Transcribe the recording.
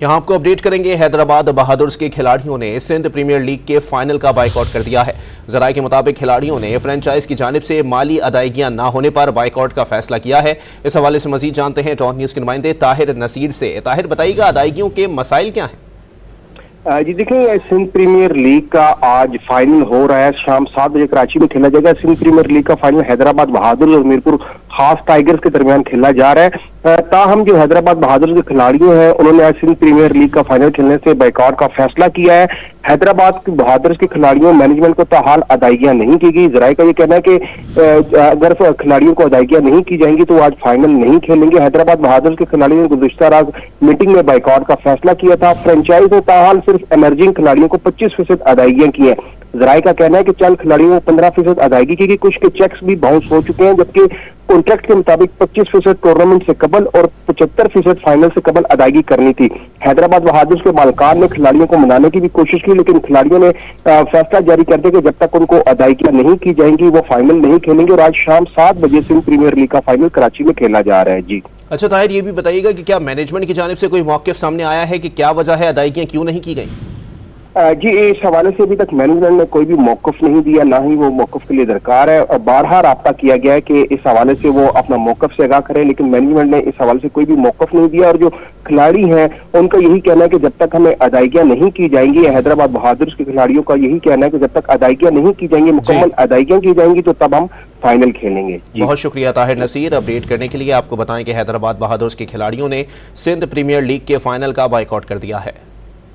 यहाँ आपको अपडेट करेंगे। हैदराबाद बहादुर्स के खिलाड़ियों ने सिंध प्रीमियर लीग के फाइनल का बाइकआउट कर दिया है। जराये के मुताबिक खिलाड़ियों ने फ्रेंचाइज की जानिब से माली अदायगियां ना होने पर बाइकआउट का फैसला किया है। इस हवाले से मजीद जानते हैं टॉप न्यूज के नुमाइंदे ताहिर नसीर से। ताहिर, बताइएगा अदायगियों के मसाइल क्या हैं? जी देखिए, सिंध प्रीमियर लीग का आज फाइनल हो रहा है। शाम 7 बजे कराची में खेला जाएगा। सिंध प्रीमियर लीग का फाइनल हैदराबाद बहादुर और मीरपुर खास टाइगर्स के दरमियान खेला जा रहा है। ताहम जो हैदराबाद बहादुर के खिलाड़ी हैं उन्होंने आज सिंध प्रीमियर लीग का फाइनल खेलने से बाइकआउट का फैसला किया है। हैदराबाद के बहादुर के खिलाड़ियों मैनेजमेंट को ताहाल अदायगियां नहीं की गई। जराये का ये कहना है कि अगर खिलाड़ियों को अदायगियां नहीं की जाएंगी तो आज फाइनल नहीं खेलेंगे। हैदराबाद बहादुर के खिलाड़ियों ने गुज़िश्ता रात मीटिंग में बाइकआउट का फैसला किया था। फ्रेंचाइज ने ताहाल सिर्फ एमर्जिंग खिलाड़ियों को 25% अदायगियां की है। जराये का कहना है कि चंद खिलाड़ियों को 15% अदायगी की गई। कुछ के चेक्स भी बाउंस हो चुके हैं, जबकि कॉन्ट्रैक्ट के मुताबिक 25% टूर्नामेंट से कबल और 75% फाइनल से कबल अदायगी करनी थी। हैदराबाद बहादुर के मालकान ने खिलाड़ियों को मनाने की भी कोशिश की, लेकिन खिलाड़ियों ने फैसला जारी कर दिया कि जब तक उनको अदायगियां नहीं की जाएंगी वो फाइनल नहीं खेलेंगे। और आज शाम 7 बजे सिंध प्रीमियर लीग का फाइनल कराची में खेला जा रहा है। जी अच्छा ताहिर, ये भी बताइएगा कि क्या मैनेजमेंट की जानिब से कोई मौक़िफ़ सामने आया है कि क्या वजह है, अदायगियां क्यों नहीं की गई? जी इस हवाले से अभी तक मैनेजमेंट ने कोई भी मौक़िफ़ नहीं दिया, ना ही वो मौक़िफ़ के लिए दरकार है। और बारहा राब्ता किया गया है कि इस हवाले से वो अपना मौक़िफ़ से आगाह करें, लेकिन मैनेजमेंट ने इस हवाले से कोई भी मौक़िफ़ नहीं दिया। और जो खिलाड़ी हैं उनका यही कहना है कि जब तक हमें अदायगियां नहीं की जाएंगी, हैदराबाद बहादुर के खिलाड़ियों का यही कहना है कि जब तक अदायगियां नहीं की जाएंगी, मुकम्मल अदायगियां की जाएंगी तो तब हम फाइनल खेलेंगे। बहुत शुक्रिया ताहिर नसीर अपडेट करने के लिए। आपको बताएं कि हैदराबाद बहादुर के खिलाड़ियों ने सिंध प्रीमियर लीग के फाइनल का बाइकआउट कर दिया है।